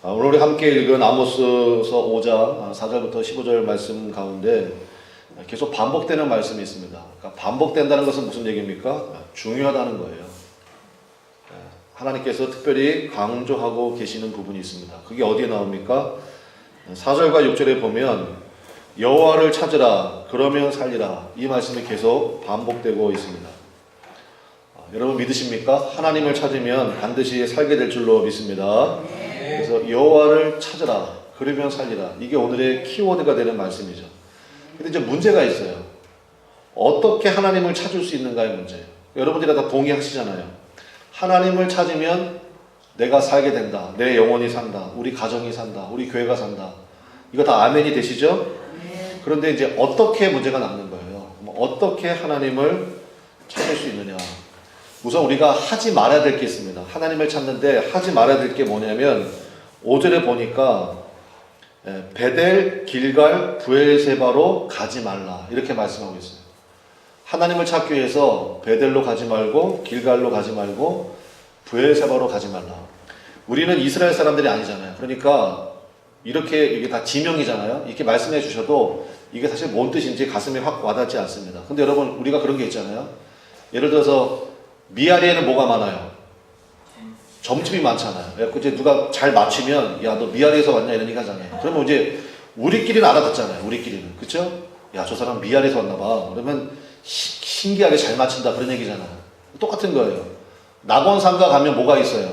오늘 우리 함께 읽은 아모스서 5장 4절부터 15절 말씀 가운데 계속 반복되는 말씀이 있습니다. 그러니까 반복된다는 것은 무슨 얘기입니까? 중요하다는 거예요. 하나님께서 특별히 강조하고 계시는 부분이 있습니다. 그게 어디에 나옵니까? 4절과 6절에 보면 여호와를 찾으라 그러면 살리라, 이 말씀이 계속 반복되고 있습니다. 여러분 믿으십니까? 하나님을 찾으면 반드시 살게 될 줄로 믿습니다. 그래서 여호와를 찾으라 그러면 살리라, 이게 오늘의 키워드가 되는 말씀이죠. 근데 이제 문제가 있어요. 어떻게 하나님을 찾을 수 있는가의 문제예요. 여러분들이 다 동의하시잖아요. 하나님을 찾으면 내가 살게 된다, 내 영혼이 산다, 우리 가정이 산다, 우리 교회가 산다. 이거 다 아멘이 되시죠? 그런데 이제 어떻게 문제가 남는 거예요. 어떻게 하나님을 찾을 수 있느냐. 우선 우리가 하지 말아야 될 게 있습니다. 하나님을 찾는데 하지 말아야 될 게 뭐냐면 5절에 보니까 베델, 길갈, 브엘세바로 가지 말라, 이렇게 말씀하고 있어요. 하나님을 찾기 위해서 베델로 가지 말고 길갈로 가지 말고 브엘세바로 가지 말라. 우리는 이스라엘 사람들이 아니잖아요. 그러니까 이렇게 이게 다 지명이잖아요. 이렇게 말씀해 주셔도 이게 사실 뭔 뜻인지 가슴에 확 와닿지 않습니다. 근데 여러분 우리가 그런 게 있잖아요. 예를 들어서 미아리에는 뭐가 많아요? 점집이 많잖아요. 이제 누가 잘 맞추면 야 너 미아리에서 왔냐 이런 얘기 하잖아요. 그러면 이제 우리끼리는 알아듣잖아요. 우리끼리는. 그쵸? 야 저 사람 미아리에서 왔나 봐. 그러면 신기하게 잘 맞춘다 그런 얘기잖아요. 똑같은 거예요. 낙원상가 가면 뭐가 있어요?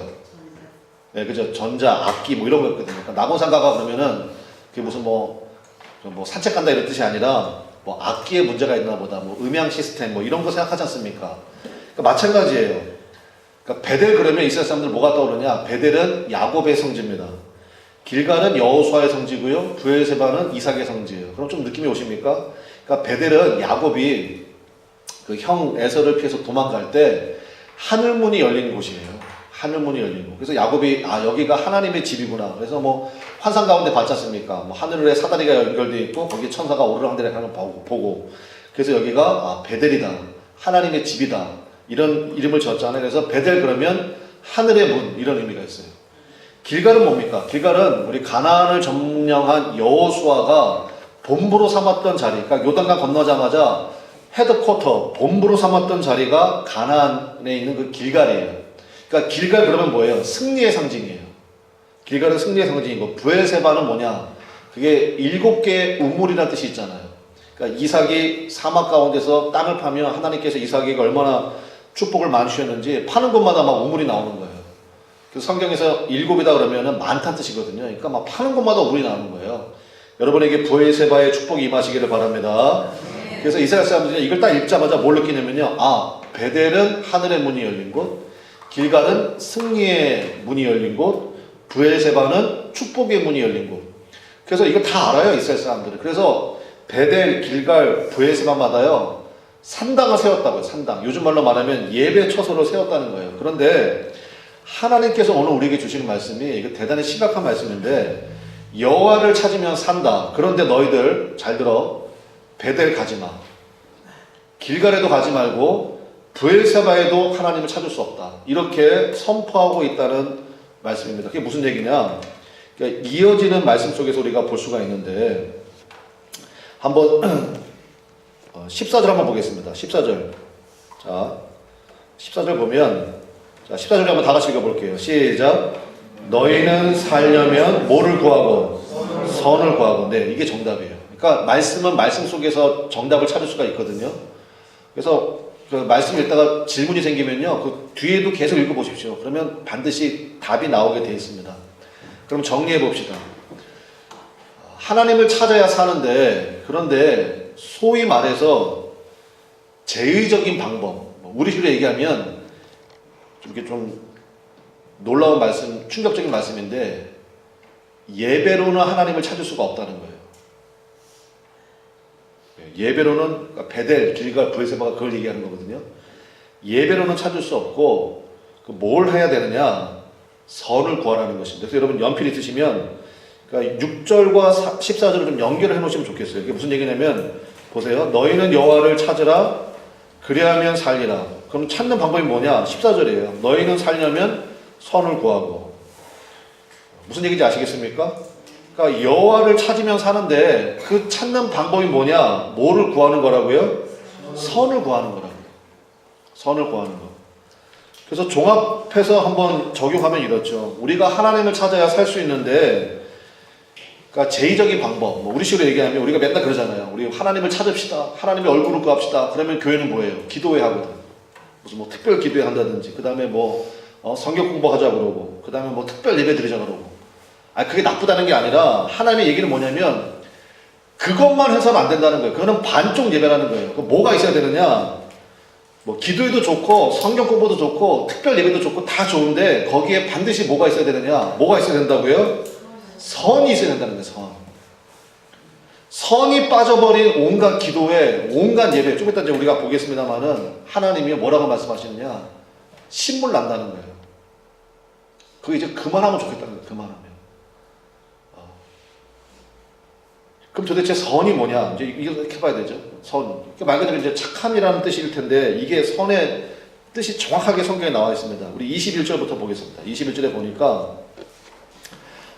네, 그죠? 전자, 악기 뭐 이런 거 있거든요. 그러니까 낙원상가가 그러면은 그게 무슨 뭐 산책 간다 이런 뜻이 아니라 뭐 악기에 문제가 있나 보다, 뭐 음향 시스템 뭐 이런 거 생각하지 않습니까? 그러니까 마찬가지예요. 그러니까 베델 그러면 이스라엘 사람들 뭐가 떠오르냐? 베델은 야곱의 성지입니다. 길갈은 여호수아의 성지고요. 브엘세바는 이삭의 성지예요. 그럼 좀 느낌이 오십니까? 그러니까 베델은 야곱이 그 형 에서를 피해서 도망갈 때 하늘문이 열린 곳이에요. 하늘문이 열린 곳. 그래서 야곱이 여기가 하나님의 집이구나. 그래서 뭐 환상 가운데 봤지 않습니까? 뭐 하늘에 사다리가 연결되어 있고 거기에 천사가 오르락내리락 하는 거 보고, 그래서 여기가 베델이다, 하나님의 집이다, 이런 이름을 지었잖아요. 그래서 베델 그러면 하늘의 문, 이런 의미가 있어요. 길갈은 뭡니까? 길갈은 우리 가나안을 점령한 여호수아가 본부로 삼았던 자리, 그러니까 요단강 건너자마자 헤드쿼터, 본부로 삼았던 자리가 가나안에 있는 그 길갈이에요. 그러니까 길갈 그러면 뭐예요? 승리의 상징이에요. 길갈은 승리의 상징이고, 브엘세바는 뭐냐? 그게 7개의 우물이라는 뜻이 있잖아요. 그러니까 이삭이 사막 가운데서 땅을 파면 하나님께서 이삭에게 얼마나 축복을 많이 주셨는지 파는 곳마다 막 우물이 나오는 거예요. 그래서 성경에서 7이다 그러면은 많다는 뜻이거든요. 그러니까 막 파는 곳마다 우물이 나오는 거예요. 여러분에게 브엘세바의 축복이 임하시기를 바랍니다. 그래서 이스라엘 사람들이 이걸 딱 읽자마자 뭘 느끼냐면요. 베델은 하늘의 문이 열린 곳, 길갈은 승리의 문이 열린 곳, 브엘세바는 축복의 문이 열린 곳. 그래서 이걸 다 알아요, 이스라엘 사람들은. 그래서 베델, 길갈, 브엘세바마다요 산당을 세웠다고요. 산당. 요즘 말로 말하면 예배 처소를 세웠다는 거예요. 그런데 하나님께서 오늘 우리에게 주시는 말씀이 이거 대단히 심각한 말씀인데, 여호와를 찾으면 산다. 그런데 너희들 잘 들어. 베델 가지 마. 길갈에도 가지 말고 브엘세바에도 하나님을 찾을 수 없다. 이렇게 선포하고 있다는 말씀입니다. 그게 무슨 얘기냐? 그러니까 이어지는 말씀 속에서 우리가 볼 수가 있는데, 한번 14절 한번 보겠습니다. 14절. 자, 14절 보면, 자, 14절 한번 다 같이 읽어볼게요. 시작. 너희는 살려면 뭐를 구하고? 선을 구하고. 네, 이게 정답이에요. 그러니까 말씀은 말씀 속에서 정답을 찾을 수가 있거든요. 그래서 그 말씀 읽다가 질문이 생기면요, 그 뒤에도 계속 읽어보십시오. 그러면 반드시 답이 나오게 되어 있습니다. 그럼 정리해 봅시다. 하나님을 찾아야 사는데, 그런데 소위 말해서 제의적인 방법, 우리 식으로 얘기하면 이렇게 좀 놀라운 말씀, 충격적인 말씀인데, 예배로는 하나님을 찾을 수가 없다는 거예요. 예배로는, 그러니까 베델, 길갈, 브엘세바가 그걸 얘기하는 거거든요. 예배로는 찾을 수 없고, 뭘 해야 되느냐? 선을 구하라는 것입니다. 그래서 여러분 연필 있으시면, 그러니까 6절과 14절을 좀 연결을 해 놓으시면 좋겠어요. 이게 무슨 얘기냐면, 보세요. 너희는 여호와를 찾으라, 그리하면 살리라. 그럼 찾는 방법이 뭐냐? 14절이에요. 너희는 살려면 선을 구하고. 무슨 얘기인지 아시겠습니까? 그러니까 여호와를 찾으면 사는데 그 찾는 방법이 뭐냐? 뭐를 구하는 거라고요? 선을 구하는 거라고요. 선을 구하는 거. 그래서 종합해서 한번 적용하면 이렇죠. 우리가 하나님을 찾아야 살 수 있는데, 그러니까 제의적인 방법, 뭐 우리식으로 얘기하면 우리가 맨날 그러잖아요. 우리 하나님을 찾읍시다. 하나님의 얼굴을 구합시다. 그러면 교회는 뭐예요? 기도회 하거든. 무슨 뭐 특별 기도회 한다든지, 그 다음에 뭐 성경 공부하자 그러고, 그 다음에 뭐 특별 예배 드리자 그러고. 그게 나쁘다는 게 아니라 하나님의 얘기는 뭐냐면 그것만 해서는 안 된다는 거예요. 그거는 반쪽 예배라는 거예요. 그 뭐가 있어야 되느냐? 뭐 기도회도 좋고 성경 공부도 좋고 특별 예배도 좋고 다 좋은데 거기에 반드시 뭐가 있어야 되느냐? 뭐가 있어야 된다고요? 선이 있어야 된다는 거예요. 선. 선이 빠져버린 온갖 기도회, 온갖 예배, 좀 이따 이제 우리가 보겠습니다만은 하나님이 뭐라고 말씀하시느냐? 신물 난다는 거예요. 그거 이제 그만하면 좋겠다는 거예요. 그만하면. 그럼 도대체 선이 뭐냐? 이제 이렇게 봐야 되죠. 선. 말 그대로 이제 착함이라는 뜻일 텐데, 이게 선의 뜻이 정확하게 성경에 나와 있습니다. 우리 21절부터 보겠습니다. 21절에 보니까,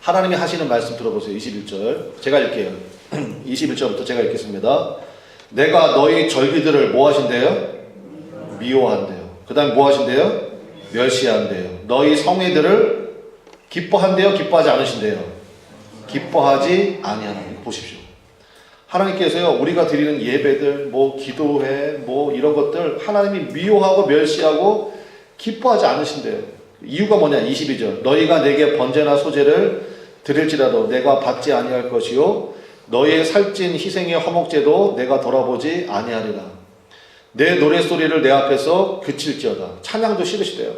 하나님이 하시는 말씀 들어보세요. 21절. 제가 읽게요. 21절부터 제가 읽겠습니다. 내가 너희 절기들을 뭐 하신대요? 미워한대요. 그 다음에 뭐 하신대요? 멸시한대요. 너희 성회들을 기뻐한대요? 기뻐하지 않으신대요? 기뻐하지 아니하는. 보십시오. 하나님께서요, 우리가 드리는 예배들, 뭐 기도회, 뭐 이런 것들 하나님이 미워하고 멸시하고 기뻐하지 않으신대요. 이유가 뭐냐? 22절. 너희가 내게 번제나 소제를 드릴지라도 내가 받지 아니할 것이요 너희의 살찐 희생의 화목제도 내가 돌아보지 아니하리라. 내 노랫소리를 내 앞에서 그칠지어다. 찬양도 싫으시대요.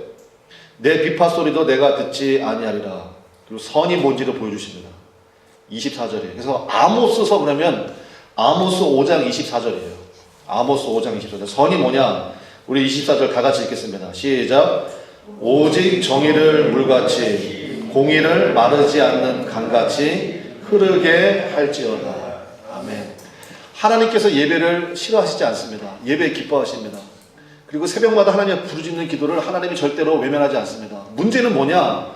내 비파 소리도 내가 듣지 아니하리라. 그리고 선이 뭔지도 보여주십니다. 24절이에요. 그래서 아모스서 그러면 아모스 5장 24절이에요. 아모스 5장 24절. 선이 뭐냐? 우리 24절 다 같이 읽겠습니다. 시작. 오직 정의를 물같이 공의를 마르지 않는 강같이 흐르게 할지어다. 아멘. 하나님께서 예배를 싫어하시지 않습니다. 예배 기뻐하십니다. 그리고 새벽마다 하나님 부르짖는 기도를 하나님이 절대로 외면하지 않습니다. 문제는 뭐냐?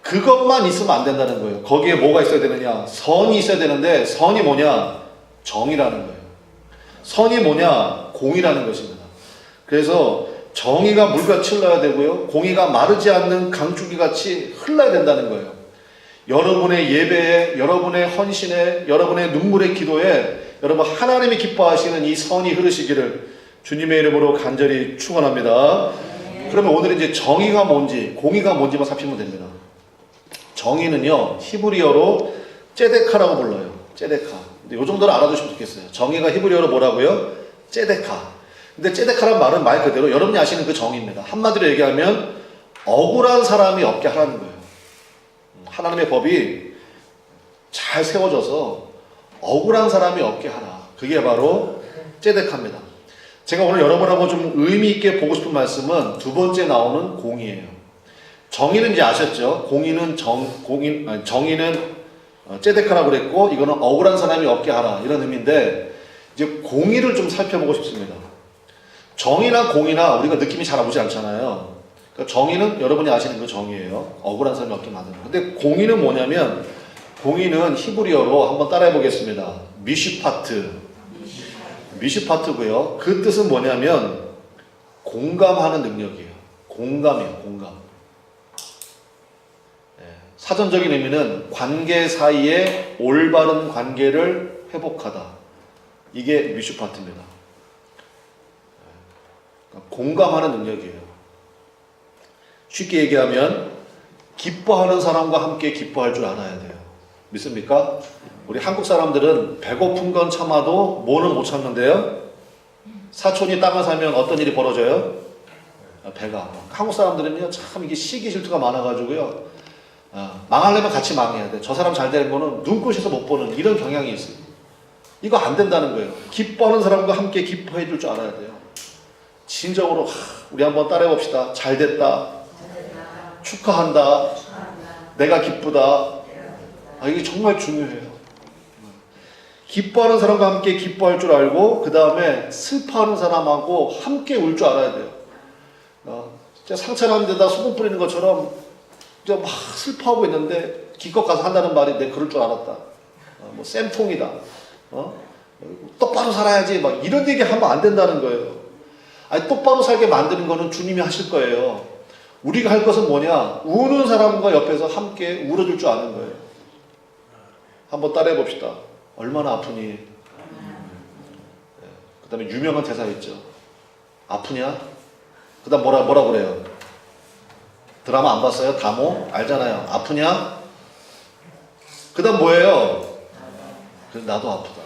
그것만 있으면 안 된다는 거예요. 거기에 뭐가 있어야 되느냐? 선이 있어야 되는데 선이 뭐냐? 정의라는 거예요. 선이 뭐냐? 공의라는 것입니다. 그래서 정의가 물같이 흘러야 되고요. 공의가 마르지 않는 강줄기같이 흘러야 된다는 거예요. 여러분의 예배에, 여러분의 헌신에, 여러분의 눈물의 기도에 여러분 하나님이 기뻐하시는 이 선이 흐르시기를 주님의 이름으로 간절히 축원합니다. 그러면 오늘 이제 정의가 뭔지, 공의가 뭔지만 살피면 됩니다. 정의는요, 히브리어로 ጼ데카라고 불러요. ጼ데카. 근데 이 정도는 알아두시면 좋겠어요. 정의가 히브리어로 뭐라고요? ጼ데카. 근데 ጼ데카란 말은 말 그대로 여러분이 아시는 그 정의입니다. 한마디로 얘기하면 억울한 사람이 없게 하라는 거예요. 하나님의 법이 잘 세워져서 억울한 사람이 없게 하라. 그게 바로 ጼ데카입니다. 제가 오늘 여러분하고 좀 의미 있게 보고 싶은 말씀은 두 번째 나오는 공의예요. 정의는 이제 아셨죠? 정의는 ጼ데카라고 그랬고, 이거는 억울한 사람이 없게 하라. 이런 의미인데, 이제 공의를 좀 살펴보고 싶습니다. 정의나 공의나 우리가 느낌이 잘 오지 않잖아요. 그러니까 정의는 여러분이 아시는 그 정의예요. 억울한 사람이 없게 만드는 거. 근데 공의는 뭐냐면, 공의는 히브리어로 한번 따라해 보겠습니다. 미슈파트고요. 그 뜻은 뭐냐면, 공감하는 능력이에요. 공감이에요, 공감. 사전적인 의미는 관계 사이에 올바른 관계를 회복하다. 이게 미슈파트입니다. 공감하는 능력이에요. 쉽게 얘기하면 기뻐하는 사람과 함께 기뻐할 줄 알아야 돼요. 믿습니까? 우리 한국 사람들은 배고픈 건 참아도 뭐는 못 참는데요. 사촌이 땅을 사면 어떤 일이 벌어져요? 배가. 한국 사람들은요, 참 이게 시기 질투가 많아가지고요. 망하려면 같이 망해야 돼. 저 사람 잘 되는 거는 눈꽃에서 못 보는 이런 경향이 있어요. 이거 안 된다는 거예요. 기뻐하는 사람과 함께 기뻐해 줄 줄 알아야 돼요. 진정으로 우리 한번 따라해 봅시다. 잘 됐다. 축하한다. 내가 기쁘다. 이게 정말 중요해요. 기뻐하는 사람과 함께 기뻐할 줄 알고, 그 다음에 슬퍼하는 사람하고 함께 울 줄 알아야 돼요. 진짜 상처나는 데다 소금 뿌리는 것처럼 막 슬퍼하고 있는데 기껏 가서 한다는 말이 내 그럴 줄 알았다. 뭐 쌤통이다. 똑바로 살아야지. 막 이런 얘기 하면 안 된다는 거예요. 아니, 똑바로 살게 만드는 거는 주님이 하실 거예요. 우리가 할 것은 뭐냐? 우는 사람과 옆에서 함께 울어줄 줄 아는 거예요. 한번 따라해 봅시다. 얼마나 아프니? 그 다음에 유명한 대사 있죠. 아프냐? 그 다음 뭐라 그래요? 드라마 안 봤어요? 다모? 알잖아요. 아프냐? 그 다음 뭐예요? 그래서 나도 아프다.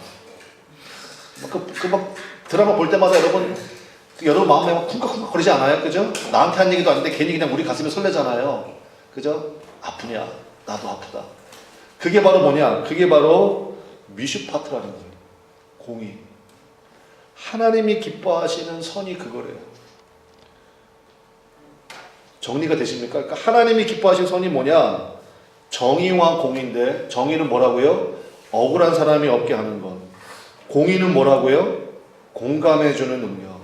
막 드라마 볼 때마다 여러분 마음에 막 쿵깍쿵깍 거리지 않아요? 그죠? 나한테 한 얘기도 아닌데 괜히 그냥 우리 가슴에 설레잖아요. 그죠? 아프냐? 나도 아프다. 그게 바로 뭐냐? 그게 바로 미슈파트라는 거예요. 공의. 하나님이 기뻐하시는 선이 그거래요. 정리가 되십니까? 그러니까 하나님이 기뻐하시는 선이 뭐냐? 정의와 공의인데, 정의는 뭐라고요? 억울한 사람이 없게 하는 것. 공의는 뭐라고요? 공감해주는 능력.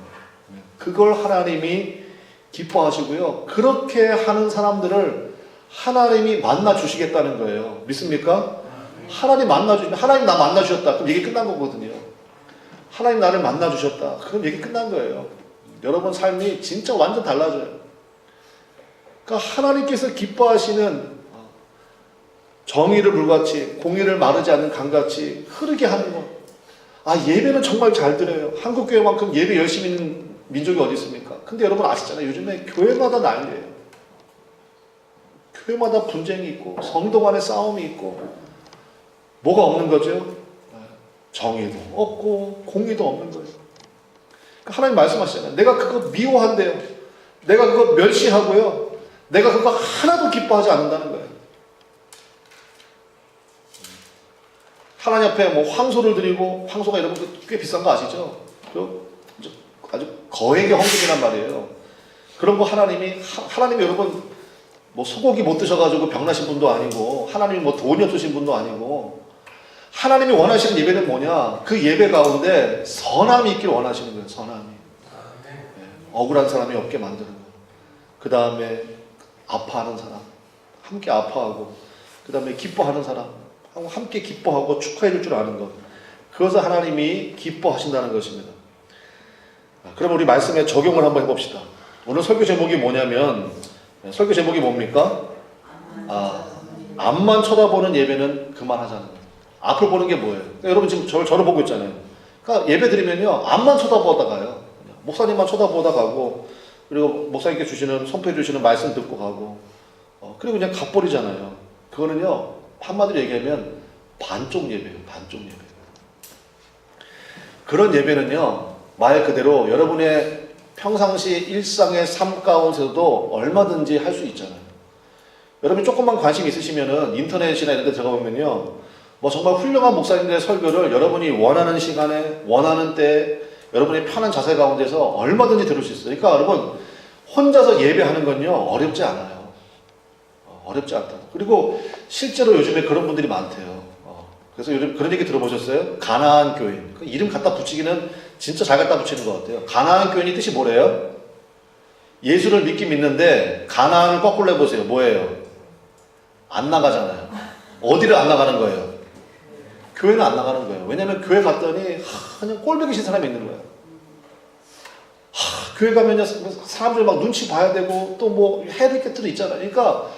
그걸 하나님이 기뻐하시고요. 그렇게 하는 사람들을 하나님이 만나주시겠다는 거예요. 믿습니까? 하나님 만나주시면, 하나님 나 만나주셨다. 그럼 얘기 끝난 거거든요. 하나님 나를 만나주셨다. 그럼 얘기 끝난 거예요. 여러분 삶이 진짜 완전 달라져요. 그러니까 하나님께서 기뻐하시는 정의를 물같이, 공의를 마르지 않는 강같이 흐르게 하는 것. 예배는 정말 잘 드려요. 한국교회만큼 예배 열심히 있는 민족이 어디 있습니까? 근데 여러분 아시잖아요. 요즘에 교회마다 난리예요. 교회마다 분쟁이 있고 성도 간의 싸움이 있고 뭐가 없는 거죠? 정의도 없고 공의도 없는 거예요. 그러니까 하나님 말씀하시잖아요. 내가 그거 미워한대요. 내가 그거 멸시하고요. 내가 그거 하나도 기뻐하지 않는다는 거예요. 하나님 앞에 뭐 황소를 드리고, 황소가 여러분 꽤 비싼 거 아시죠? 아주 거액의 헌금이란 말이에요. 그런 거 하나님이 여러분 뭐 소고기 못 드셔가지고 병나신 분도 아니고, 하나님이 뭐 돈이 없으신 분도 아니고, 하나님이 원하시는 예배는 뭐냐? 그 예배 가운데 선함이 있길 원하시는 거예요. 선함이. 억울한 사람이 없게 만드는 거. 그 다음에 아파하는 사람, 함께 아파하고, 그 다음에 기뻐하는 사람, 함께 기뻐하고 축하해 줄 줄 아는 것. 그것을 하나님이 기뻐하신다는 것입니다. 그럼 우리 말씀에 적용을 한번 해봅시다. 오늘 설교 제목이 뭐냐면, 설교 제목이 뭡니까? 앞만 쳐다보는 예배는 그만하자는 거예요. 앞을 보는 게 뭐예요? 그러니까 여러분 지금 저를 보고 있잖아요. 그러니까 예배 드리면요, 앞만 쳐다보다 가요. 목사님만 쳐다보다 가고, 그리고 목사님께 선포해 주시는 말씀 듣고 가고, 그리고 그냥 가버리잖아요. 그거는요, 한마디로 얘기하면 반쪽 예배예요. 반쪽 예배. 그런 예배는요, 말 그대로 여러분의 평상시 일상의 삶 가운데서도 얼마든지 할 수 있잖아요. 여러분이 조금만 관심 있으시면은 인터넷이나 이런 데 들어가보면요, 뭐 정말 훌륭한 목사님들의 설교를 여러분이 원하는 시간에, 원하는 때에, 여러분의 편한 자세 가운데서 얼마든지 들을 수 있어요. 그러니까 여러분, 혼자서 예배하는 건요, 어렵지 않아요. 어렵지 않다. 그리고 실제로 요즘에 그런 분들이 많대요. 그래서 요즘 그런 얘기 들어보셨어요? 가나안 교인. 그 이름 갖다 붙이기는 진짜 잘 갖다 붙이는 것 같아요. 가나안 교인이 뜻이 뭐래요? 예수를 믿는데 가나안을 거꾸로 해보세요. 뭐예요? 안 나가잖아요. 어디를 안 나가는 거예요? 교회는 안 나가는 거예요. 왜냐면 교회 갔더니 그냥 꼴보기 싫은 사람이 있는 거예요. 교회 가면요, 사람들 막 눈치 봐야 되고 또 뭐 해야 될 것들이 있잖아요. 그러니까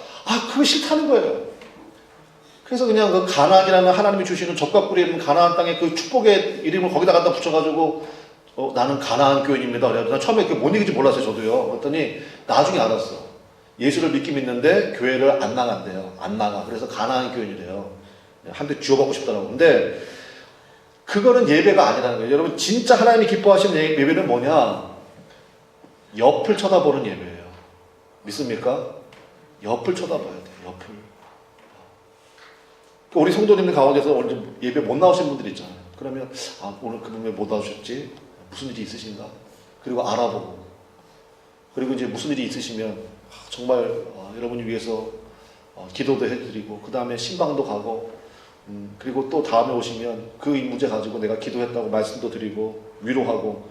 그거 싫다는 거예요. 그래서 그냥 그 가나안이라는 하나님이 주시는 젖과 꿀이 있는 가나안 땅에 그 축복의 이름을 거기다 갖다 붙여가지고 나는 가나안 교인입니다. 그래서 처음에 그게 뭔 얘기인지 몰랐어요. 저도요. 그랬더니 나중에 알았어. 예수를 믿는데 교회를 안 나간대요. 안 나가. 그래서 가나안 교인이래요. 한 대 쥐어받고 싶더라고. 근데 그거는 예배가 아니라는 거예요. 여러분 진짜 하나님이 기뻐하시는 예배는 뭐냐? 옆을 쳐다보는 예배예요. 믿습니까? 옆을 쳐다봐야 돼요. 옆을. 우리 성도님들 가운데서 오늘 예배 못 나오신 분들 있잖아요. 그러면 오늘 그분 왜 못 나오셨지? 무슨 일이 있으신가? 그리고 알아보고, 그리고 이제 무슨 일이 있으시면 정말 여러분을 위해서 기도도 해드리고, 그 다음에 신방도 가고, 그리고 또 다음에 오시면 그 문제 가지고 내가 기도했다고 말씀도 드리고 위로하고,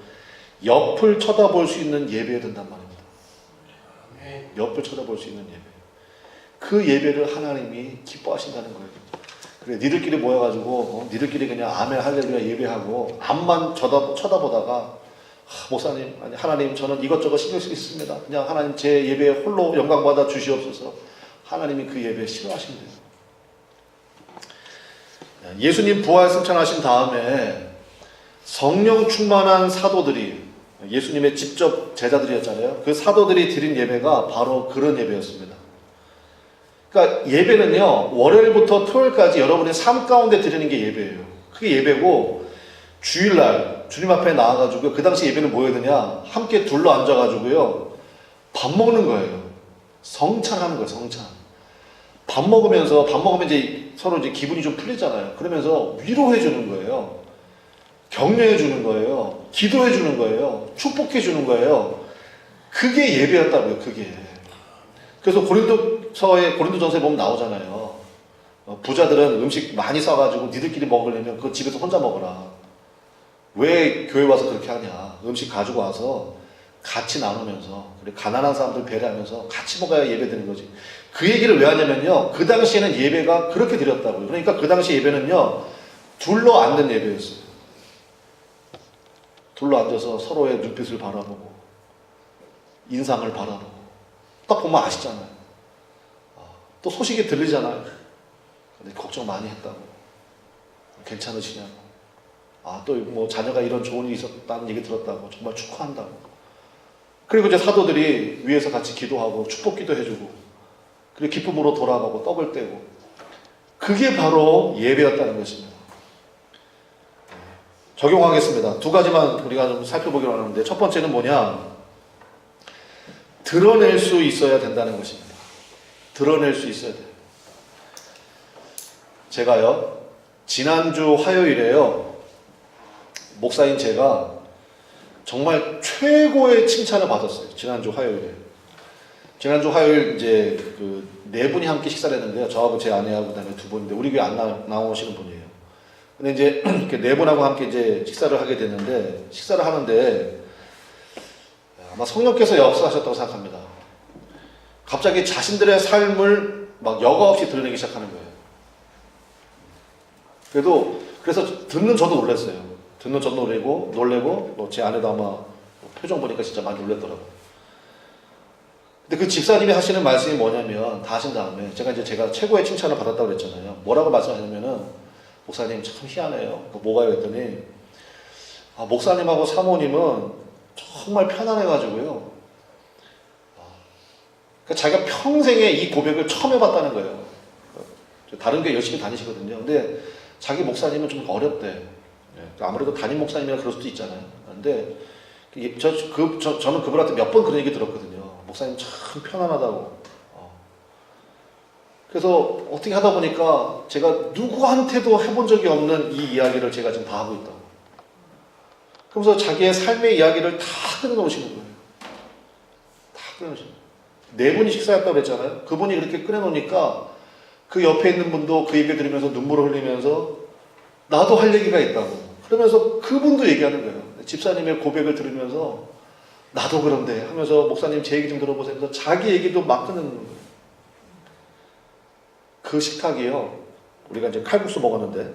옆을 쳐다볼 수 있는 예배여야 된단 말입니다. 옆을 쳐다볼 수 있는 예배. 그 예배를 하나님이 기뻐하신다는 거예요. 그래, 니들끼리 모여가지고 니들끼리 그냥 아멘 할렐루야 예배하고 앞만 쳐다보다가 목사님, 아니 하나님 저는 이것저것 신경 쓰겠습니다. 그냥 하나님 제 예배에 홀로 영광 받아 주시옵소서. 하나님이 그 예배 싫어하신대요. 예수님 부활 승천하신 다음에 성령 충만한 사도들이, 예수님의 직접 제자들이었잖아요. 그 사도들이 드린 예배가 바로 그런 예배였습니다. 그러니까 예배는요, 월요일부터 토요일까지 여러분의 삶 가운데 드리는 게 예배예요. 그게 예배고, 주일날 주님 앞에 나와가지고 그 당시 예배는 뭐 해야 되냐, 함께 둘러 앉아가지고요 밥 먹는 거예요. 성찬하는 거예요. 성찬. 밥 먹으면 이제 서로 이제 기분이 좀 풀리잖아요. 그러면서 위로해 주는 거예요. 격려해 주는 거예요. 기도해 주는 거예요. 축복해 주는 거예요. 그게 예배였다고요. 그게. 그래서 고린도전서에 보면 나오잖아요. 부자들은 음식 많이 싸가지고 니들끼리 먹으려면 그거 집에서 혼자 먹어라. 왜 교회 와서 그렇게 하냐. 음식 가지고 와서 같이 나누면서, 그리고 가난한 사람들 배려하면서 같이 먹어야 예배드리는 거지. 그 얘기를 왜 하냐면요, 그 당시에는 예배가 그렇게 드렸다고요. 그러니까 그 당시 예배는요, 둘러 앉는 예배였어요. 둘러 앉아서 서로의 눈빛을 바라보고 인상을 바라보고, 딱 보면 아시잖아요. 또 소식이 들리잖아요. 근데 걱정 많이 했다고, 괜찮으시냐고, 또 뭐 자녀가 이런 좋은 일이 있었다는 얘기 들었다고, 정말 축하한다고. 그리고 이제 사도들이 위에서 같이 기도하고 축복 기도해주고, 그리고 기쁨으로 돌아가고 떡을 떼고, 그게 바로 예배였다는 것입니다. 적용하겠습니다. 두 가지만 우리가 좀 살펴보기로 하는데, 첫 번째는 뭐냐, 드러낼 수 있어야 된다는 것입니다. 드러낼 수 있어야 돼요. 제가요, 지난주 화요일에요, 목사인 제가 정말 최고의 칭찬을 받았어요. 지난주 화요일에. 지난주 화요일 이제 그 네 분이 함께 식사를 했는데요. 저하고 제 아내하고 그다음에 두 분인데, 우리 교회 안 나오시는 분이에요. 근데 이제 이렇게 네 분하고 함께 이제 식사를 하게 됐는데, 식사를 하는데 아마 성령께서 역사하셨다고 생각합니다. 갑자기 자신들의 삶을 막 여과 없이 드러내기 시작하는 거예요. 그래서 듣는 저도 놀랐어요. 듣는 저도 놀래고 제 아내도 아마 표정 보니까 진짜 많이 놀랐더라고요. 근데 그 집사님이 하시는 말씀이 뭐냐면, 다 하신 다음에 제가 최고의 칭찬을 받았다고 그랬잖아요. 뭐라고 말씀하냐면은, 목사님 참 희한해요. 뭐가요? 했더니, 목사님하고 사모님은 정말 편안해가지고요, 그러니까 자기가 평생에 이 고백을 처음 해봤다는 거예요. 다른 교회 열심히 다니시거든요. 근데 자기 목사님은 좀 어렵대. 아무래도 담임 목사님이라 그럴 수도 있잖아요. 근데 저는 그분한테 몇 번 그런 얘기 들었거든요. 목사님 참 편안하다고. 그래서 어떻게 하다 보니까 제가 누구한테도 해본 적이 없는 이 이야기를 제가 지금 다 하고 있다고. 그러면서 자기의 삶의 이야기를 다 꺼내놓으시는 거예요. 다 꺼내놓으시는 거예요. 네 분이 식사했다고 그랬잖아요. 그분이 그렇게 꺼내놓으니까 그 옆에 있는 분도 그 얘기 들으면서 눈물을 흘리면서 나도 할 얘기가 있다고. 그러면서 그분도 얘기하는 거예요. 집사님의 고백을 들으면서 나도 그런데 하면서, 목사님 제 얘기 좀 들어보세요 하면서 자기 얘기도 막 꺼내는 거예요. 그 식탁이요, 우리가 이제 칼국수 먹었는데,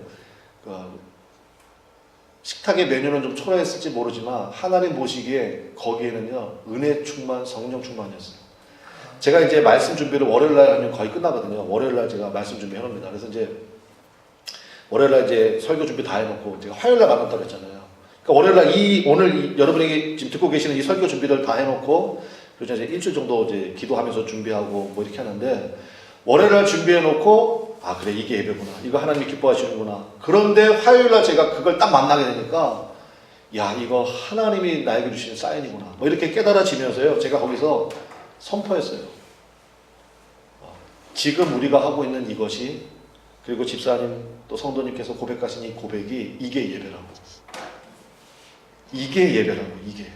식탁의 메뉴는 좀 초라했을지 모르지만 하나님 보시기에 거기에는요, 은혜 충만, 성령 충만이었어요. 제가 이제 말씀 준비를 월요일날 하면 거의 끝나거든요. 월요일날 제가 말씀 준비 해놓습니다. 그래서 이제 월요일날 이제 설교 준비 다 해놓고 제가 화요일날 만났다고 했잖아요. 그러니까 월요일날 오늘 여러분에게 지금 듣고 계시는 이 설교 준비를 다 해놓고, 그리고 이제 일주일 정도 이제 기도하면서 준비하고 뭐 이렇게 하는데, 월요일날 준비해놓고, 그래 이게 예배구나, 이거 하나님이 기뻐하시는구나. 그런데 화요일날 제가 그걸 딱 만나게 되니까, 야, 이거 하나님이 나에게 주시는 사인이구나, 뭐 이렇게 깨달아지면서요, 제가 거기서 선포했어요. 지금 우리가 하고 있는 이것이, 그리고 집사님 또 성도님께서 고백하신 이 고백이, 이게 예배라고. 이게 예배라고. 이게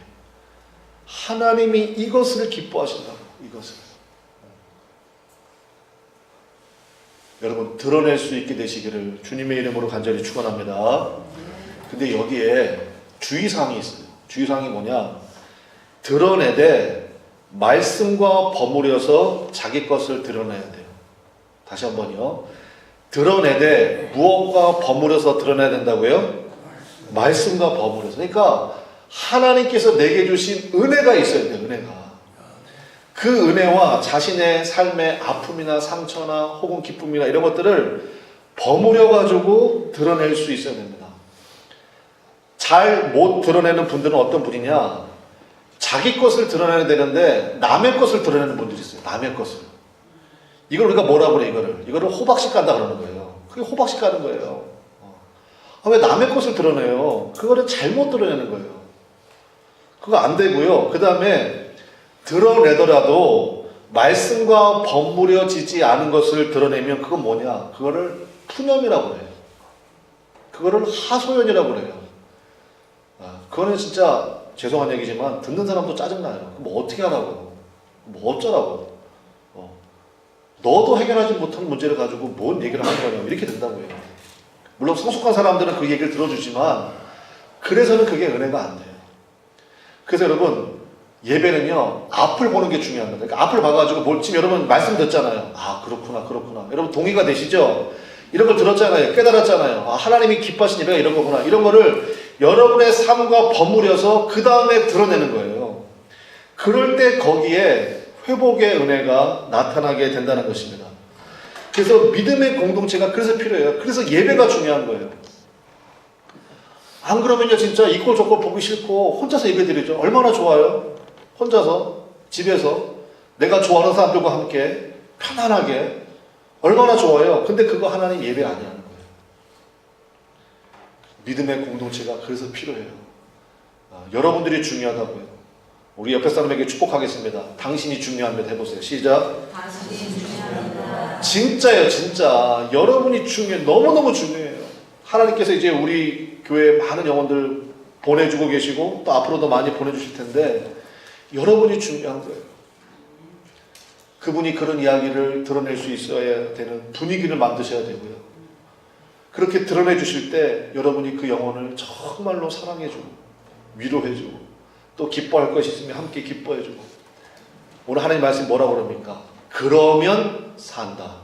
하나님이 이것을 기뻐하신다고. 이것을 여러분 드러낼 수 있게 되시기를 주님의 이름으로 간절히 축원합니다. 근데 여기에 주의사항이 있어요. 주의사항이 뭐냐, 드러내되 말씀과 버무려서 자기 것을 드러내야 돼요. 다시 한번요. 드러내되 무엇과 버무려서 드러내야 된다고요? 말씀과 버무려서. 그러니까 하나님께서 내게 주신 은혜가 있어야 돼요. 은혜가. 그 은혜와 자신의 삶의 아픔이나 상처나 혹은 기쁨이나 이런 것들을 버무려 가지고 드러낼 수 있어야 됩니다. 잘 못 드러내는 분들은 어떤 분이냐? 자기 것을 드러내야 되는데 남의 것을 드러내는 분들이 있어요. 남의 것을. 이걸 우리가 뭐라고 그래? 이거를 호박씨 깐다 그러는 거예요. 그게 호박씨 까는 거예요. 왜 남의 것을 드러내요? 그거를 잘못 드러내는 거예요. 그거 안 되고요. 그 다음에 드러내더라도 말씀과 버무려지지 않은 것을 드러내면 그건 뭐냐? 그거를 푸념이라고 해요. 그거를 하소연이라고 그래요. 그거는 진짜 죄송한 얘기지만 듣는 사람도 짜증나요. 뭐 어떻게 하라고? 뭐 어쩌라고? 너도 해결하지 못한 문제를 가지고 뭔 얘기를 하는 거냐? 이렇게 된다고요. 물론 성숙한 사람들은 그 얘기를 들어주지만 그래서는 그게 은혜가 안 돼요. 그래서 여러분 예배는요 앞을 보는 게 중요합니다. 그러니까 앞을 봐가지고 지금 여러분 말씀 듣잖아요. 아 그렇구나. 여러분 동의가 되시죠? 이런 걸 들었잖아요. 깨달았잖아요. 아 하나님이 기뻐하신 예배가 이런 거구나. 이런 거를 여러분의 삶과 버무려서 그 다음에 드러내는 거예요. 그럴 때 거기에 회복의 은혜가 나타나게 된다는 것입니다. 그래서 믿음의 공동체가 그래서 필요해요. 그래서 예배가 중요한 거예요. 안 그러면요 진짜 이꼴 저꼴 보기 싫고 혼자서 예배 드리죠. 얼마나 좋아요. 혼자서 집에서 내가 좋아하는 사람들과 함께 편안하게 얼마나 좋아요. 근데 그거 하나님 예배 아니라는 거예요. 믿음의 공동체가 그래서 필요해요. 여러분들이 중요하다고요. 우리 옆에 사람에게 축복하겠습니다. 당신이 중요합니다. 해보세요. 시작. 당신이 중요합니다. 진짜예요. 진짜 여러분이 중요해요. 너무너무 중요해요. 하나님께서 이제 우리 교회에 많은 영혼들 보내주고 계시고 또 앞으로도 많이 보내주실 텐데 여러분이 중요한 거예요. 그분이 그런 이야기를 드러낼 수 있어야 되는 분위기를 만드셔야 되고요. 그렇게 드러내 주실 때 여러분이 그 영혼을 정말로 사랑해주고 위로해주고 또 기뻐할 것이 있으면 함께 기뻐해주고. 오늘 하나님 말씀 뭐라고 그럽니까? 그러면 산다.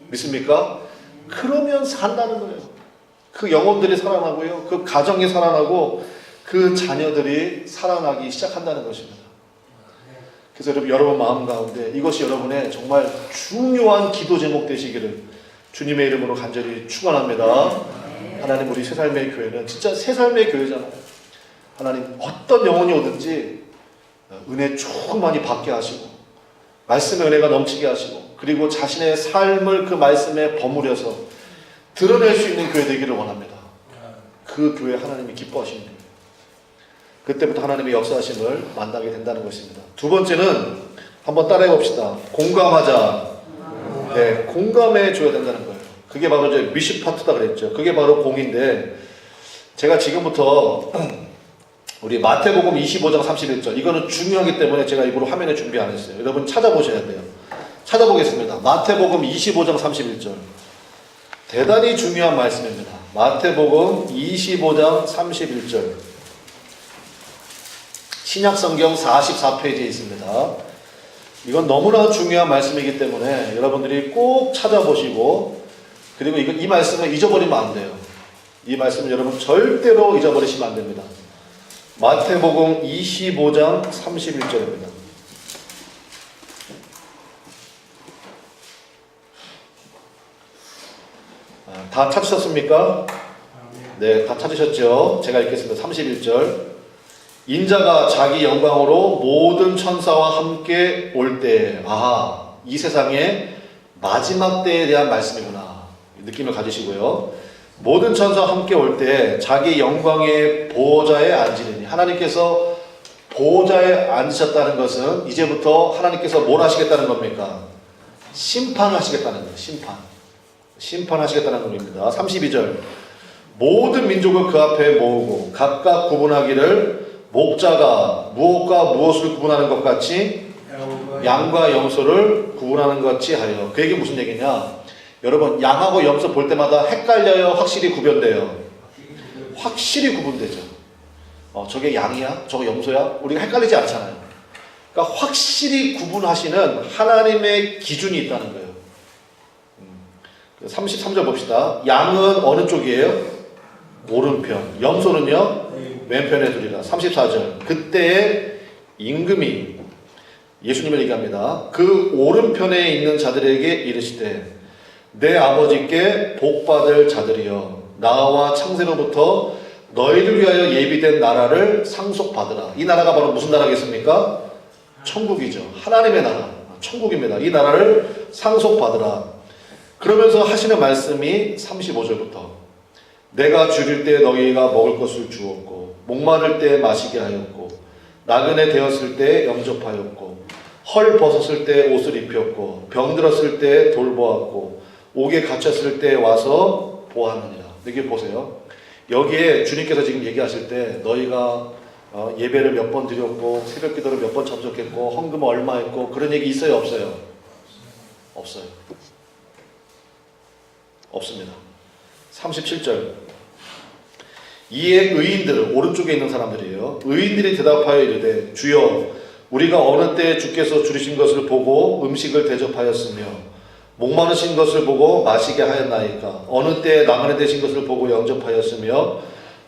믿습니까? 그러면 산다는 거예요. 그 영혼들이 살아나고요. 그 가정이 살아나고 그 자녀들이 살아나기 시작한다는 것입니다. 그래서 여러분 마음 가운데 이것이 여러분의 정말 중요한 기도 제목 되시기를 주님의 이름으로 간절히 축원합니다. 하나님 우리 새살매의 교회는 진짜 새살매의 교회잖아요. 하나님 어떤 영혼이 오든지 은혜 충만히 받게 하시고 말씀의 은혜가 넘치게 하시고 그리고 자신의 삶을 그 말씀에 버무려서 드러낼 수 있는 교회 되기를 원합니다. 그 교회 하나님이 기뻐하시는 교회. 그때부터 하나님의 역사하심을 만나게 된다는 것입니다. 두 번째는 한번 따라해 봅시다. 공감하자. 네, 공감해 줘야 된다는 거예요. 그게 바로 이제 미션 파트다 그랬죠. 그게 바로 공인데 제가 지금부터 우리 마태복음 25장 31절 이거는 중요하기 때문에 제가 일부러 화면에 준비 안 했어요. 여러분 찾아보셔야 돼요. 찾아보겠습니다. 마태복음 25장 31절 대단히 중요한 말씀입니다. 마태복음 25장 31절 신약성경 44페이지에 있습니다. 이건 너무나 중요한 말씀이기 때문에 여러분들이 꼭 찾아보시고 그리고 이 말씀을 잊어버리면 안 돼요. 이 말씀을 여러분 절대로 잊어버리시면 안 됩니다. 마태복음 25장 31절입니다. 다 찾으셨습니까? 네, 다 찾으셨죠? 제가 읽겠습니다. 31절 인자가 자기 영광으로 모든 천사와 함께 올 때, 아하, 이 세상의 마지막 때에 대한 말씀이구나. 느낌을 가지시고요. 모든 천사와 함께 올 때 자기 영광의 보호자에 앉으리니 하나님께서 보호자에 앉으셨다는 것은 이제부터 하나님께서 뭘 하시겠다는 겁니까? 심판을 하시겠다는 거예요. 심판하시겠다는 겁니다. 32절 모든 민족을 그 앞에 모으고 각각 구분하기를 목자가 무엇과 무엇을 구분하는 것 같이 양과 염소를 구분하는 것 같이 하여. 그 얘기 무슨 얘기냐? 여러분 양하고 염소 볼 때마다 헷갈려요? 확실히 구별돼요? 확실히 구분되죠. 저게 양이야? 저거 염소야? 우리가 헷갈리지 않잖아요. 그러니까 확실히 구분하시는 하나님의 기준이 있다는 거예요. 33절 봅시다. 양은 어느 쪽이에요? 오른편. 염소는요? 왼편에 두리라. 34절. 그때에 임금이 예수님을 얘기합니다. 그 오른편에 있는 자들에게 이르시되 내 아버지께 복받을 자들이여 나와 창세로부터 너희를 위하여 예비된 나라를 상속받으라. 이 나라가 바로 무슨 나라겠습니까? 천국이죠. 하나님의 나라. 천국입니다. 이 나라를 상속받으라. 그러면서 하시는 말씀이 35절부터 내가 줄일 때 너희가 먹을 것을 주었고 목마를 때 마시게 하였고 나그네 되었을 때 영접하였고 헐 벗었을 때 옷을 입혔고 병들었을 때 돌보았고 옥에 갇혔을 때 와서 보았느니라. 여기 보세요. 여기에 주님께서 지금 얘기하실 때 너희가 예배를 몇 번 드렸고 새벽 기도를 몇 번 참석했고 헌금 얼마 했고 그런 얘기 있어요? 없어요? 없어요. 없습니다. 37절. 이에 의인들, 오른쪽에 있는 사람들이에요. 의인들이 대답하여 이르되 주여 우리가 어느 때 주께서 줄이신 것을 보고 음식을 대접하였으며 목마르신 것을 보고 마시게 하였나이까. 어느 때 나그네 되신 것을 보고 영접하였으며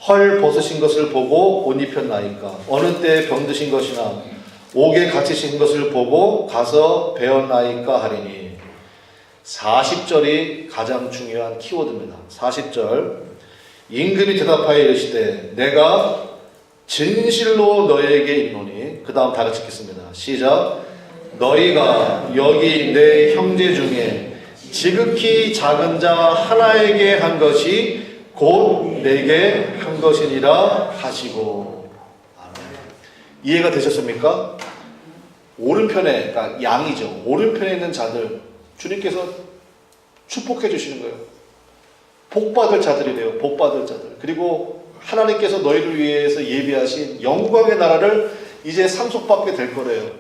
헐 벗으신 것을 보고 옷 입혔나이까. 어느 때 병드신 것이나 옥에 갇히신 것을 보고 가서 배웠나이까 하리니. 40절이 가장 중요한 키워드입니다. 40절. 임금이 대답하여 이르시되 내가 진실로 너희에게 이르노니. 그 다음 다 같이 읽겠습니다. 시작. 너희가 여기 내 형제 중에 지극히 작은 자 하나에게 한 것이 곧 내게 한 것이니라 하시고. 아멘. 이해가 되셨습니까? 오른편에, 그러니까 양이죠. 오른편에 있는 자들 주님께서 축복해 주시는 거예요. 복받을 자들이래요. 복받을 자들. 그리고 하나님께서 너희를 위해서 예비하신 영광의 나라를 이제 상속받게 될 거래요.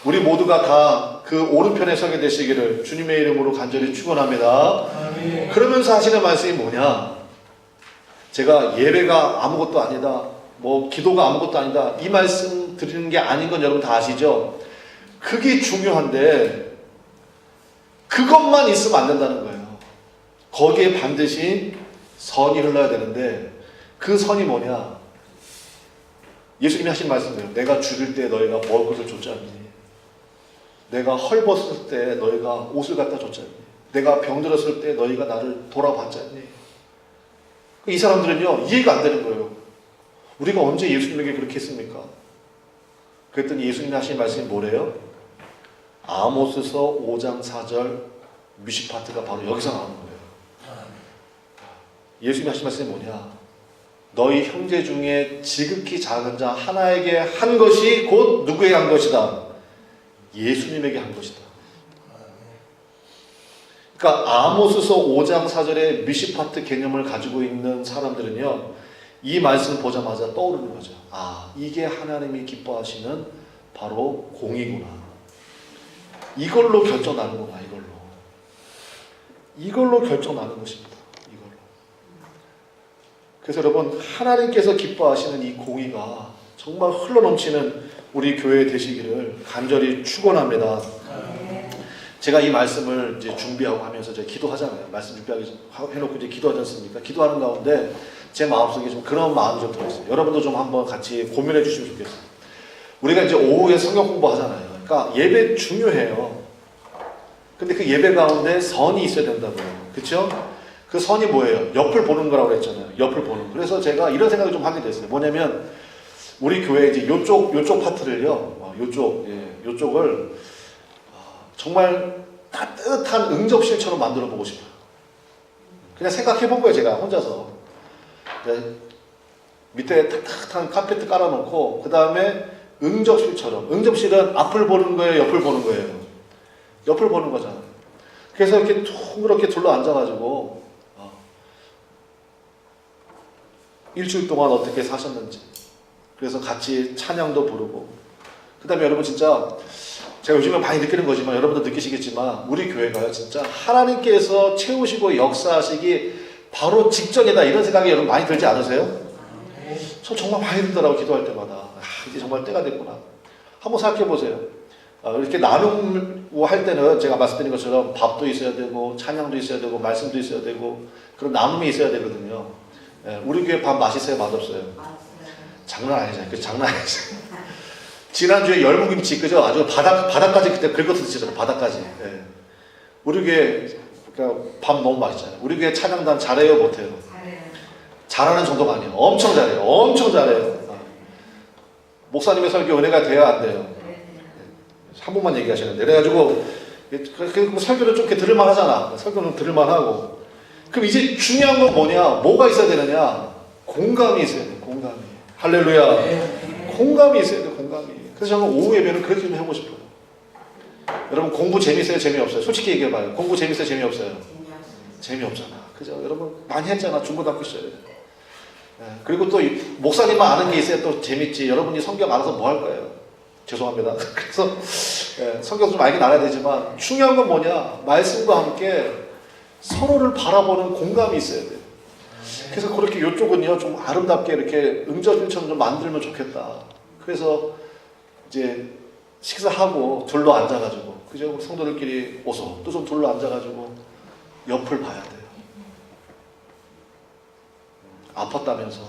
우리 모두가 다 그 오른편에 서게 되시기를 주님의 이름으로 간절히 축원합니다. 아멘. 그러면서 하시는 말씀이 뭐냐? 제가 예배가 아무것도 아니다, 뭐 기도가 아무것도 아니다, 이 말씀 드리는 게 아닌 건 여러분 다 아시죠? 그게 중요한데 그것만 있으면 안 된다는 거예요. 거기에 반드시 선이 흘러야 되는데 그 선이 뭐냐? 예수님이 하신 말씀이에요. 내가 줄일 때 너희가 먹을 것을 줬지 않니? 내가 헐벗을 때 너희가 옷을 갖다 줬지 않니? 내가 병들었을 때 너희가 나를 돌아봤지 않니? 이 사람들은요, 이해가 안 되는 거예요. 우리가 언제 예수님에게 그렇게 했습니까? 그랬더니 예수님이 하신 말씀이 뭐래요? 아모스서 5장 4절 뮤직파트가 바로 여기서 나오는 거예요. 예수님이 하신 말씀이 뭐냐? 너희 형제 중에 지극히 작은 자 하나에게 한 것이 곧 누구에게 한 것이다? 예수님에게 한 것이다. 그러니까 아모스서 5장 4절의 뮤직파트 개념을 가지고 있는 사람들은요, 이 말씀을 보자마자 떠오르는 거죠. 아, 이게 하나님이 기뻐하시는 바로 공이구나. 이걸로 결정나는구나. 이걸로 결정나는 것입니다. 이걸로. 그래서 여러분, 하나님께서 기뻐하시는 이 공의가 정말 흘러넘치는 우리 교회 되시기를 간절히 축원합니다. 제가 이 말씀을 이제 준비하고 하면서 제가 기도하잖아요. 말씀 준비하기 해놓고 이제 기도하지 않습니까? 기도하는 가운데 제 마음속에 좀 그런 마음이 좀 들어있어요. 여러분도 좀 한번 같이 고민해 주시면 좋겠어요. 우리가 이제 오후에 성경 공부하잖아요. 그러니까 예배 중요해요. 근데 그 예배 가운데 선이 있어야 된다고요. 그렇죠? 그 선이 뭐예요? 옆을 보는 거라고 그랬잖아요. 옆을 보는 거. 그래서 제가 이런 생각을 좀 하게 됐어요. 뭐냐면 우리 교회 이제 요쪽 파트를요. 요쪽을 정말 따뜻한 응접실처럼 만들어 보고 싶어요. 그냥 생각해 본 거예요. 제가 혼자서. 밑에 따뜻한 카페트 깔아놓고 그 다음에 응접실처럼. 응접실은 앞을 보는 거예요? 옆을 보는 거예요? 옆을 보는 거잖아요. 그래서 이렇게 둥그렇게 둘러 앉아가지고 일주일 동안 어떻게 사셨는지, 그래서 같이 찬양도 부르고, 그 다음에 여러분 진짜 제가 요즘에 많이 느끼는 거지만 여러분도 느끼시겠지만 우리 교회가요 진짜 하나님께서 채우시고 역사하시기 바로 직전이다, 이런 생각이 여러분 많이 들지 않으세요? 저 정말 많이 들더라고. 기도할 때마다 이제 정말 때가 됐구나. 한번 생각해 보세요. 이렇게 나눔 할 때는 제가 말씀드린 것처럼 밥도 있어야 되고 찬양도 있어야 되고 말씀도 있어야 되고 그런 나눔이 있어야 되거든요. 예, 우리 교회 밥 맛있어요, 맛없어요? 장난 아니잖아요. 그 장난 아니죠. 지난주에 열무김치 그죠? 아주 바닥까지 그때 긁어서 드시더라고요. 바닥까지. 예. 우리 교회 그러니까 밥 너무 맛있잖아요. 우리 교회 찬양단 잘해요, 못해요? 잘하는 정도가 아니에요. 엄청 잘해요. 엄청 잘해요. 목사님의 설교 은혜가 돼야 안 돼요. 한 번만 얘기하시는데 그래가지고 설교를 좀 이렇게 들을만 하잖아. 설교는 들을만 하고. 그럼 이제 중요한 건 뭐냐? 뭐가 있어야 되느냐? 공감이 있어야 돼. 공감이. 할렐루야. 공감이 있어야 돼. 공감이. 그래서 저는 오후 예배는 그렇게 좀 해보고 싶어요. 여러분 공부 재밌어요? 재미없어요? 솔직히 얘기해봐요. 공부 재밌어요? 재미없어요? 재미없잖아. 그죠? 여러분 많이 했잖아. 중고등학교 시절에. 그리고 또 목사님만 아는 게 있어야 또 재밌지. 여러분이 성경 알아서 뭐 할 거예요? 죄송합니다. 그래서 성경 좀 알긴 알아야 되지만 중요한 건 뭐냐? 말씀과 함께 서로를 바라보는 공감이 있어야 돼요. 그래서 그렇게 이쪽은요 좀 아름답게 이렇게 응접일처럼 좀 만들면 좋겠다. 그래서 이제 식사하고 둘러 앉아가지고 그죠? 우리 성도들끼리 오소 또 좀 둘러 앉아가지고 옆을 봐야 돼요. 아팠다면서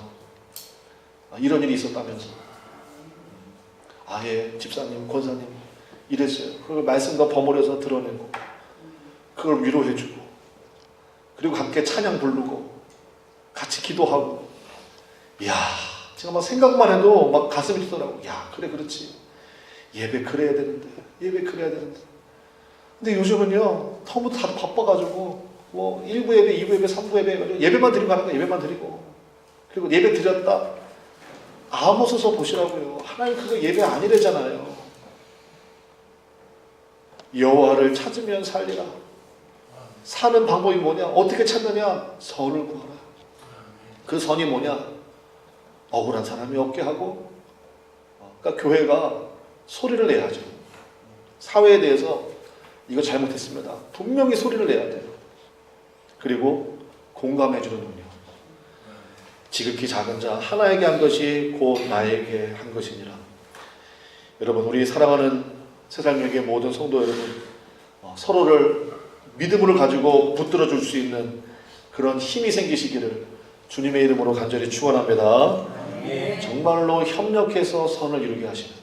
이런 일이 있었다면서 아예 집사님, 권사님 이랬어요. 그걸 말씀과 버무려서 드러내고 그걸 위로해주고 그리고 함께 찬양 부르고 같이 기도하고 이야 제가 막 생각만 해도 막 가슴이 뛰더라고. 야 그래 그렇지 예배 그래야 되는데 예배 그래야 되는데 근데 요즘은요 너무 다들 바빠가지고 뭐 1부 예배, 2부 예배, 3부 예배 해가지고 예배만 드리고 하는 거야. 예배만 드리고 그리고 예배 드렸다 아무 서서 보시라고요. 하나님 그거 예배 아니래잖아요. 여호와를 찾으면 살리라. 사는 방법이 뭐냐? 어떻게 찾느냐? 선을 구하라. 그 선이 뭐냐? 억울한 사람이 없게 하고 그러니까 교회가 소리를 내야죠. 사회에 대해서 이거 잘못했습니다. 분명히 소리를 내야 돼요. 그리고 공감해주는 능력. 지극히 작은 자 하나에게 한 것이 곧 나에게 한 것이니라. 여러분 우리 사랑하는 세상역의 모든 성도 여러분 서로를 믿음으로 가지고 붙들어 줄 수 있는 그런 힘이 생기시기를 주님의 이름으로 간절히 축원합니다. 정말로 협력해서 선을 이루게 하시는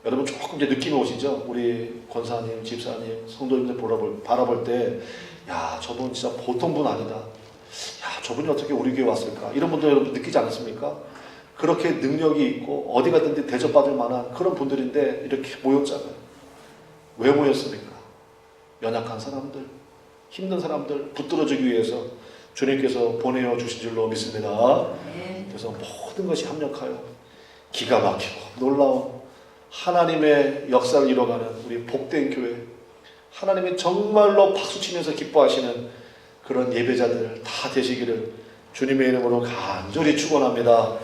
여러분 조금 이제 느낌이 오시죠? 우리 권사님, 집사님, 성도님들 바라볼 때 야 저분 진짜 보통 분 아니다. 야 저분이 어떻게 우리 교회 왔을까? 이런 분들 여러분 느끼지 않습니까? 그렇게 능력이 있고 어디 가든지 대접받을 만한 그런 분들인데 이렇게 모였잖아요. 왜 모였습니까? 연약한 사람들, 힘든 사람들 붙들어주기 위해서 주님께서 보내어 주신 줄로 믿습니다. 그래서 모든 것이 합력하여 기가 막히고 놀라운 하나님의 역사를 이뤄가는 우리 복된 교회, 하나님의 정말로 박수치면서 기뻐하시는 그런 예배자들 다 되시기를 주님의 이름으로 간절히 축원합니다.